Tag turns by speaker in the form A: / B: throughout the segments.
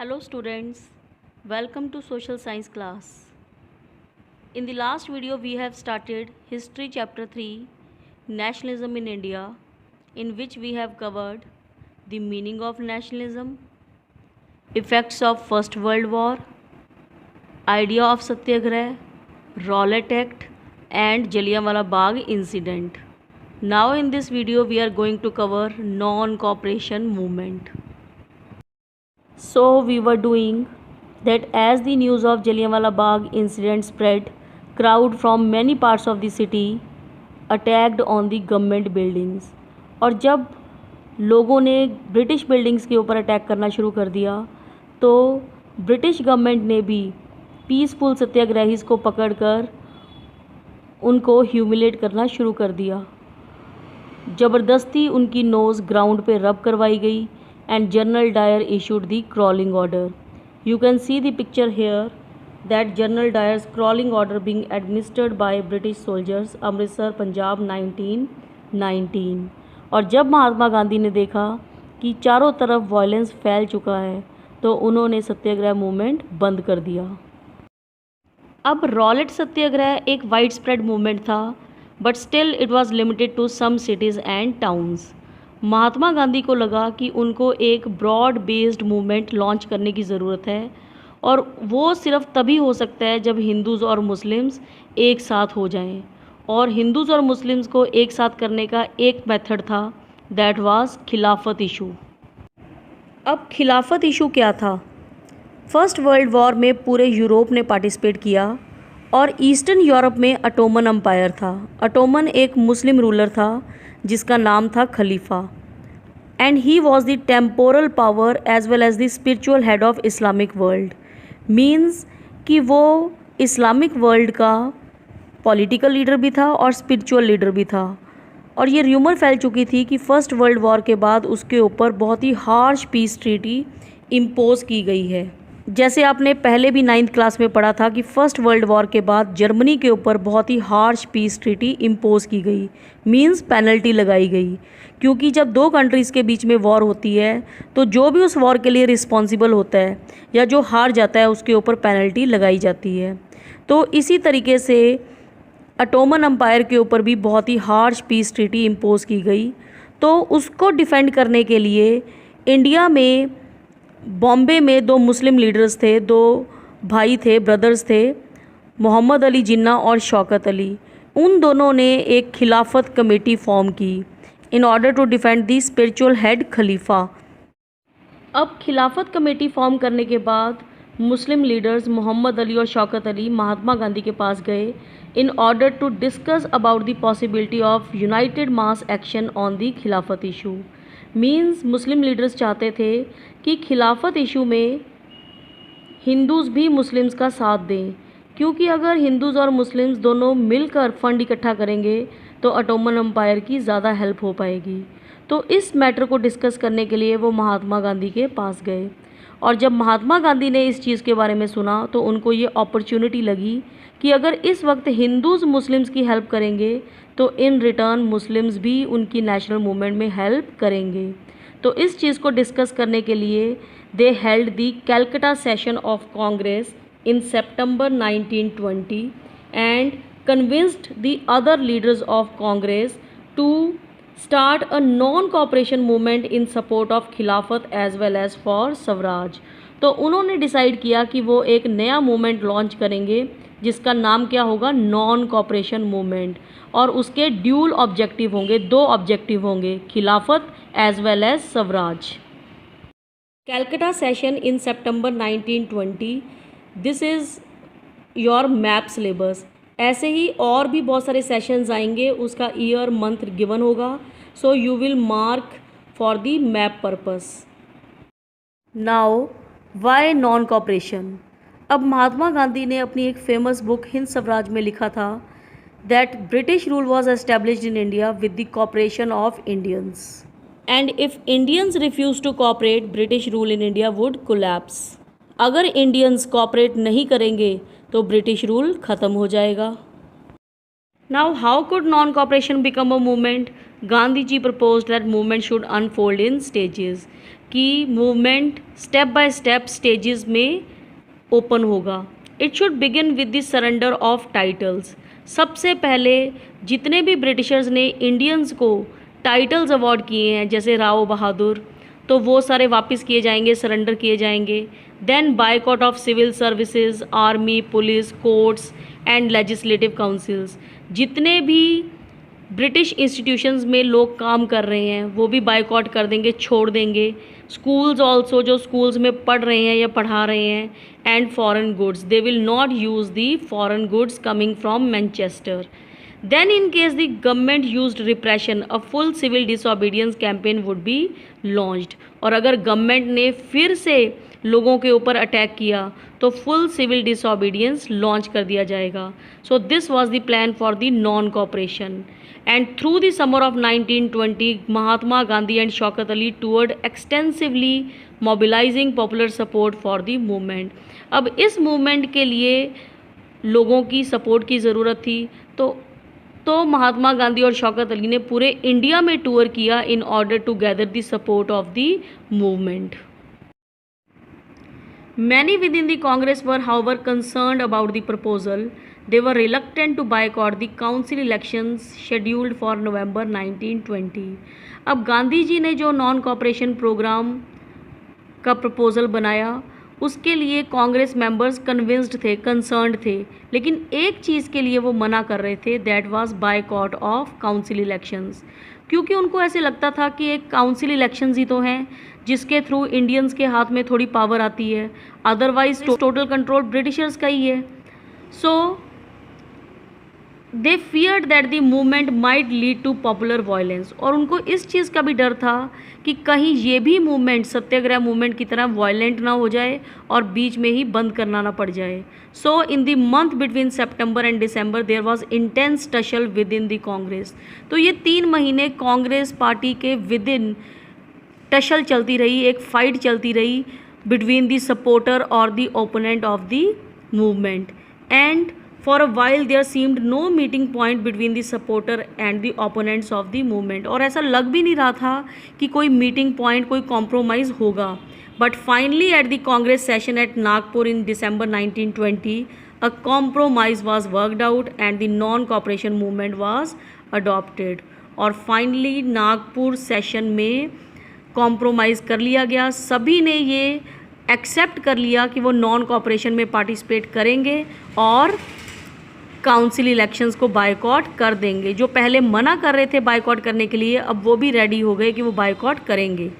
A: Hello students, welcome to social science class. In the last video we have started history chapter 3 nationalism in India, in which we have covered the meaning of nationalism, effects of First World War, idea of Satyagrah, Rowlatt Act and Jallianwala Bagh incident. Now in this video we are going to cover non-cooperation movement. So we were doing that as the news of Jallianwala Bagh incident spread, crowd from many parts of the city attacked on the government buildings. और जब लोगों ने British buildings के ऊपर attack करना शुरू कर दिया तो ब्रिटिश गवर्नमेंट ने भी पीसफुल सत्याग्रहीज को पकड़कर उनको ह्यूमिलेट करना शुरू कर दिया। ज़बरदस्ती उनकी नोज़ ग्राउंड पे रब करवाई गई and General Dyer issued the crawling order. You can see the picture here that General Dyer's crawling order being administered by British soldiers, Amritsar Punjab 1919। और जब महात्मा गांधी ने देखा कि चारों तरफ वायलेंस फैल चुका है तो उन्होंने सत्याग्रह मूवमेंट बंद कर दिया। अब रॉलेट सत्याग्रह एक वाइड स्प्रेड मूवमेंट था, but still it was limited to some cities and towns. Mahatma Gandhi को लगा कि उनको एक ब्रॉड बेस्ड मूवमेंट लॉन्च करने की ज़रूरत है और वो सिर्फ तभी हो सकता है जब हिंदूज़ और मुस्लिम्स एक साथ हो जाएं। और हिंदूज़ और मुस्लिम्स को एक साथ करने का एक मेथड था, दैट वाज खिलाफत इशू। अब खिलाफत इशू क्या था? फर्स्ट वर्ल्ड वॉर में पूरे यूरोप ने पार्टिसिपेट किया और ईस्टर्न यूरोप में अटोमन अम्पायर था। अटोमन एक मुस्लिम रूलर था जिसका नाम था खलीफा, and he was the temporal power as well as the spiritual head of Islamic world. Means कि वो इस्लामिक वर्ल्ड का पॉलिटिकल लीडर भी था और स्पिरिचुअल लीडर भी था। और ये र्यूमर फैल चुकी थी कि फ़र्स्ट वर्ल्ड वॉर के बाद उसके ऊपर बहुत ही हार्श पीस ट्रीटी इम्पोज की गई है। जैसे आपने पहले भी 9th क्लास में पढ़ा था कि फ़र्स्ट वर्ल्ड वॉर के बाद जर्मनी के ऊपर बहुत ही हार्श पीस ट्रीटी इम्पोज की गई, मींस पेनल्टी लगाई गई। क्योंकि जब दो कंट्रीज़ के बीच में वॉर होती है तो जो भी उस वॉर के लिए रिस्पॉन्सिबल होता है या जो हार जाता है उसके ऊपर पेनल्टी लगाई जाती है। तो इसी तरीके से अटोमन अम्पायर के ऊपर भी बहुत ही हार्श पीस ट्रीटी इम्पोज की गई। तो उसको डिफेंड करने के लिए इंडिया में बॉम्बे में दो मुस्लिम लीडर्स थे, दो भाई थे, ब्रदर्स थे, मोहम्मद अली जिन्ना और शौकत अली। उन दोनों ने एक खिलाफत कमेटी फॉर्म की in order to defend the spiritual head खलीफा। अब खिलाफत कमेटी फॉर्म करने के बाद मुस्लिम लीडर्स मोहम्मद अली और शौकत अली महात्मा गांधी के पास गए in order to discuss about the possibility of united mass action on the Khilafat issue. Means Muslim leaders चाहते थे कि खिलाफत इशू में हिंदूज़ भी मुस्लिम्स का साथ दें, क्योंकि अगर हिंदूज़ और मुस्लिम्स दोनों मिलकर फंड इकट्ठा करेंगे तो अटोमन अम्पायर की ज़्यादा हेल्प हो पाएगी। तो इस मैटर को डिस्कस करने के लिए वो महात्मा गांधी के पास गए। और जब महात्मा गांधी ने इस चीज़ के बारे में सुना तो उनको ये अपॉर्चुनिटी लगी कि अगर इस वक्त हिंदूज़ मुस्लिम्स की हेल्प करेंगे तो इन रिटर्न मुस्लिम्स भी उनकी नेशनल मूवमेंट में हेल्प करेंगे। तो इस चीज़ को डिस्कस करने के लिए they held the Calcutta session of Congress in September 1920 and convinced the other leaders of Congress to start a non cooperation movement in support of Khilafat as well as for swaraj. तो उन्होंने डिसाइड किया कि वो एक नया मूवमेंट लॉन्च करेंगे जिसका नाम क्या होगा, नॉन कॉपरेशन मूवमेंट। और उसके ड्यूल ऑब्जेक्टिव होंगे, दो ऑब्जेक्टिव होंगे, Khilafat as well as Swaraj. Calcutta session in September 1920, this is your map syllabus. ऐसे ही और भी बहुत सारे सेशंस आएंगे, उसका ईयर मंथ गिवन होगा, so you will mark for the map purpose. Now why non cooperation? अब महात्मा गांधी ने अपनी एक फेमस बुक हिंद स्वराज में लिखा था that British rule was established in India with the cooperation of Indians and if Indians refuse to cooperate British rule in India would collapse. अगर Indians cooperate नहीं करेंगे तो ब्रिटिश रूल ख़त्म हो जाएगा। Now, how could non-cooperation become a movement? Gandhi ji proposed that movement should unfold in stages, कि movement step by step stages में open होगा. It should begin with the surrender of titles. सबसे पहले जितने भी ब्रिटिशर्स ने Indians को titles award किए हैं, जैसे राव बहादुर, तो वो सारे वापस किए जाएंगे, सरेंडर किए जाएंगे. Then boycott of civil services, army, police, courts and legislative councils. जितने भी ब्रिटिश इंस्टीट्यूशंस में लोग काम कर रहे हैं वो भी बायकॉट कर देंगे, छोड़ देंगे. स्कूल्स ऑल्सो, जो स्कूल्स में पढ़ रहे हैं या पढ़ा रहे हैं. And foreign goods, they will not use the foreign goods coming from Manchester. Then in case the government used repression, a full civil disobedience campaign would be launched. और अगर गवर्नमेंट ने फिर से लोगों के ऊपर अटैक किया तो फुल सिविल डिसोबीडियंस लॉन्च कर दिया जाएगा. So this was the plan for the non cooperation. And through the summer of 1920 Mahatma Gandhi and Shaukat Ali toward extensively mobilising popular support for the movement. अब इस मूवमेंट के लिए लोगों की सपोर्ट की ज़रूरत थी, तो महात्मा गांधी और शौकत अली ने पूरे इंडिया में टूर किया in order to gather the support of the movement. Many within the Congress were however concerned about the proposal. They were reluctant to boycott the council elections scheduled for November 1920. अब गांधी जी ने जो non cooperation programme का proposal बनाया उसके लिए Congress members convinced थे, concerned थे, लेकिन एक चीज़ के लिए वो मना कर रहे थे, that was boycott of council elections. क्योंकि उनको ऐसे लगता था कि एक काउंसिल इलेक्शंस ही तो हैं जिसके थ्रू इंडियंस के हाथ में थोड़ी पावर आती है, अदरवाइज टोटल कंट्रोल ब्रिटिशर्स का ही है. So they feared that the movement might lead to popular violence. और उनको इस चीज़ का भी डर था कि कहीं ये भी मूवमेंट सत्याग्रह मूवमेंट की तरह वायलेंट ना हो जाए और बीच में ही बंद करना ना पड़ जाए. So in the month between September and December there was intense tussle within the Congress. तो ये 3 महीने कांग्रेस पार्टी के विद इन टशल चलती रही, एक फाइट चलती रही बिटवीन द सपोर्टर और the opponent of the movement. And For a while there seemed no meeting point between the supporter and the opponents of the movement. और ऐसा लग भी नहीं रहा था कि कोई मीटिंग पॉइंट, कोई कॉम्प्रोमाइज़ होगा. But finally at the Congress session at Nagpur in December 1920 a compromise was worked out and the non-cooperation movement was adopted. और फाइनली नागपुर सेशन में कॉम्प्रोमाइज़ कर लिया गया. सभी ने ये एक्सेप्ट कर लिया कि वो नॉन कॉपरेशन में पार्टिसिपेट करेंगे और काउंसिल इलेक्शंस को बायकॉट कर देंगे. जो पहले मना कर रहे थे बायकॉट करने के लिए, अब वो भी रेडी हो गए कि वो बायकॉट करेंगे.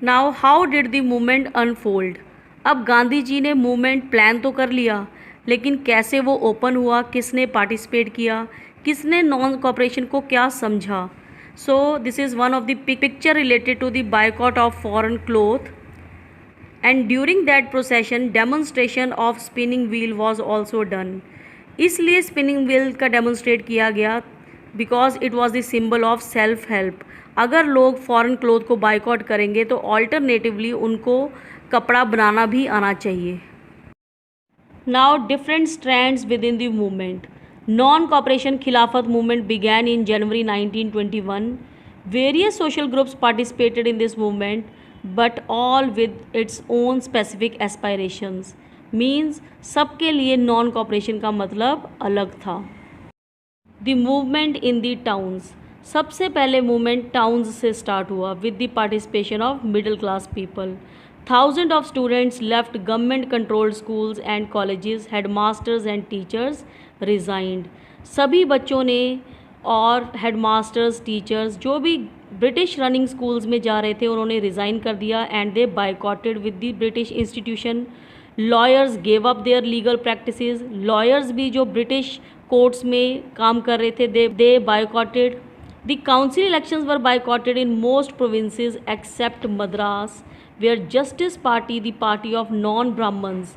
A: Now how did the movement unfold. अब गांधी जी ने मूवमेंट प्लान तो कर लिया, लेकिन कैसे वो ओपन हुआ, किसने पार्टिसिपेट किया, किसने नॉन कॉपरेशन को क्या समझा. So this is one of the picture related to the boycott of foreign cloth. And during that procession demonstration of spinning wheel was also done. इसलिए स्पिनिंग व्हील का demonstrate किया गया because it was the symbol of self help. अगर लोग foreign cloth को boycott करेंगे तो alternatively उनको कपड़ा बनाना भी आना चाहिए. Now different strands within the movement. Non cooperation Khilafat movement began in January 1921. Various social groups participated in this movement but all with its own specific aspirations. Means सबके लिए नॉन कॉपरेशन का मतलब अलग था. The movement in the towns. सबसे पहले movement towns से start हुआ with the participation of middle class people. Thousands of students left government controlled schools and colleges. Headmasters and teachers resigned. सभी बच्चों ने और हेडमास्टर्स, टीचर्स जो भी ब्रिटिश रनिंग स्कूल्स में जा रहे थे उन्होंने रिज़ाइन कर दिया. And they boycotted with the British institution. Lawyers gave up their legal practices. Lawyers भी जो ब्रिटिश कोर्ट्स में काम कर रहे थे they boycotted. The council elections were boycotted in most provinces except Madras, where Justice Party, the party of non-Brahmins,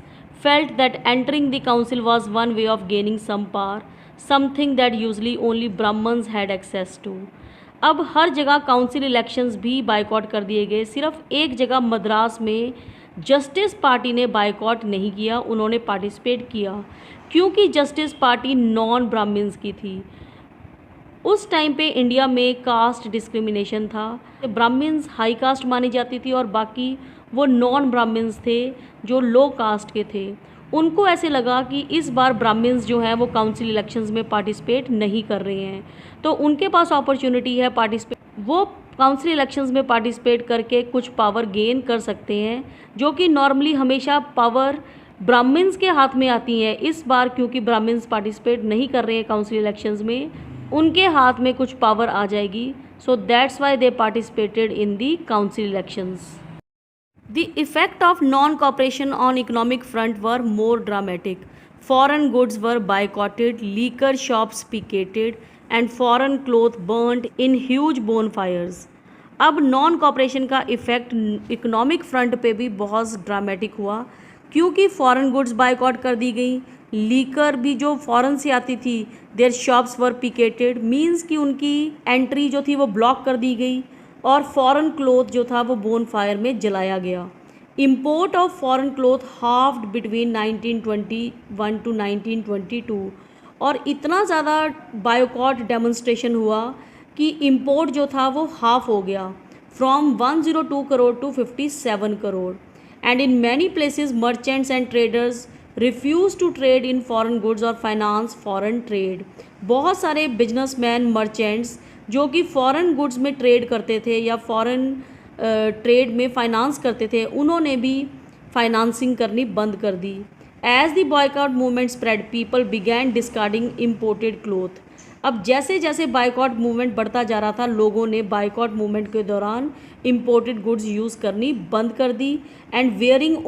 A: felt that entering the council was one way of gaining some power, something that usually only Brahmins had access to. अब हर जगह council elections भी boycott कर दिए गए. सिर्फ एक जगह मद्रास में जस्टिस पार्टी ने बायकॉट नहीं किया, उन्होंने पार्टिसिपेट किया क्योंकि जस्टिस पार्टी नॉन ब्राह्मण्स की थी। उस टाइम पे इंडिया में कास्ट डिस्क्रिमिनेशन था, ब्राह्मण्स हाई कास्ट मानी जाती थी और बाकी वो नॉन ब्राह्मण्स थे जो लो कास्ट के थे। उनको ऐसे लगा कि इस बार ब्राह्मण्स जो हैं वो काउंसिल इलेक्शंस में पार्टिसिपेट नहीं कर रहे हैं, तो उनके पास अपॉर्चुनिटी है पार्टिसिपेट, वो काउंसिल इलेक्शंस में पार्टिसिपेट करके कुछ पावर गेन कर सकते हैं, जो कि नॉर्मली हमेशा पावर ब्राह्मण्स के हाथ में आती हैं। इस बार क्योंकि ब्राह्मण्स पार्टिसिपेट नहीं कर रहे हैं काउंसिल इलेक्शंस में, उनके हाथ में कुछ पावर आ जाएगी। So that's why they participated in the council elections. The effect of non-cooperation on economic front were more dramatic. Foreign goods were boycotted, liquor shops picketed, and foreign clothes burnt in huge bonfires. अब non cooperation का effect economic front पे भी बहुत dramatic हुआ, क्योंकि foreign goods boycott कर दी गई, liquor भी जो फॉरेन से आती थी there shops were picketed, means कि उनकी एंट्री जो थी वो ब्लॉक कर दी गई, और फॉरेन क्लोथ जो था वो बोन फायर में जलाया गया। Import of foreign cloth halved between 1921 to 1922, और इतना ज़्यादा बायकॉट डेमोन्स्ट्रेशन हुआ कि इम्पोर्ट जो था वो हाफ हो गया, from 102 crore to 57 crore. And in many places merchants and traders refuse to trade in foreign goods और फाइनेंस फॉरेन ट्रेड। बहुत सारे बिजनेसमैन मर्चेंट्स जो कि फॉरेन गुड्स में ट्रेड करते थे या फॉरेन ट्रेड में फाइनेंस करते थे, उन्होंने भी फाइनेंसिंग करनी बंद कर दी। As the boycott movement spread people began discarding imported cloth. अब जैसे जैसे बायकॉट मूवमेंट बढ़ता जा रहा था, लोगों ने बायकॉट मूवमेंट के दौरान इम्पोर्टेड गुड्स यूज़ करनी बंद कर दी, and wearing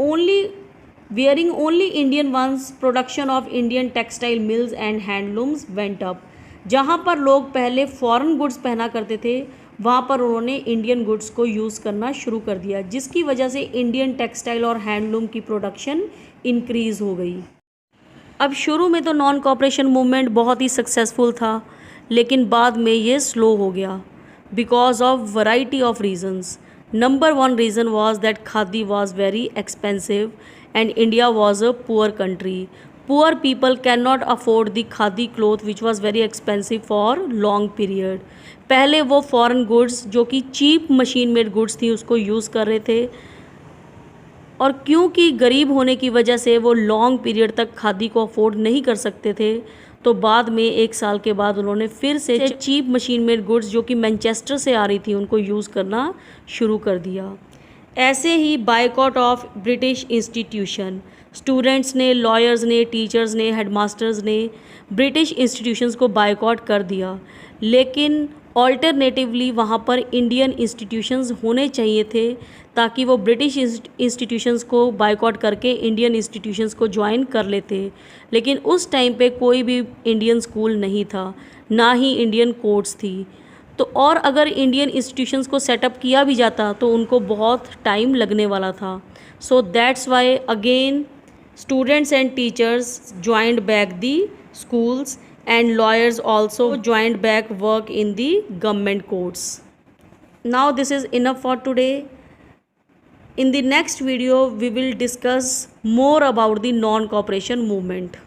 A: only Indian ones. Production of Indian textile mills and handlooms went up. जहाँ पर लोग पहले फॉरेन गुड्स पहना करते थे, वहाँ पर उन्होंने इंडियन गुड्स को यूज़ करना शुरू कर दिया, जिसकी वजह से इंडियन टेक्सटाइल और हैंडलूम की प्रोडक्शन इंक्रीज़ हो गई। अब शुरू में तो नॉन कॉपरेशन मूवमेंट बहुत ही सक्सेसफुल था, लेकिन बाद में ये स्लो हो गया because of variety of reasons. Number one reason was that khadi was very expensive and India was a poor country. Poor people can not afford the khadi cloth which was very expensive for long period. पहले वो foreign goods जो कि cheap machine made goods थी उसको use कर रहे थे, और क्योंकि गरीब होने की वजह से वो लॉन्ग पीरियड तक खादी को अफोर्ड नहीं कर सकते थे, तो बाद में 1 साल के बाद उन्होंने फिर से चीप मशीन मेड गुड्स जो कि मैनचेस्टर से आ रही थी उनको यूज़ करना शुरू कर दिया। ऐसे ही boycott of British institution, students ने, लॉयर्स ने, टीचर्स ने, हेडमास्टर्स ने ब्रिटिश इंस्टीट्यूशंस को बायकॉट कर दिया, लेकिन ऑल्टरनेटिवली वहाँ पर इंडियन इंस्टीट्यूशंस होने चाहिए थे ताकि वो ब्रिटिश इंस्टीट्यूशंस को बायकॉट करके इंडियन इंस्टीट्यूशंस को ज्वाइन कर लेते। लेकिन उस टाइम पे कोई भी इंडियन स्कूल नहीं था, ना ही इंडियन कोर्ट्स थी, तो और अगर इंडियन इंस्टीट्यूशंस को सेटअप किया भी जाता तो उनको बहुत टाइम लगने वाला था। So that's why again students and teachers joined back the schools, and lawyers also joined back work in the government courts. Now this is enough for today. In the next video we will discuss more about the non-cooperation movement.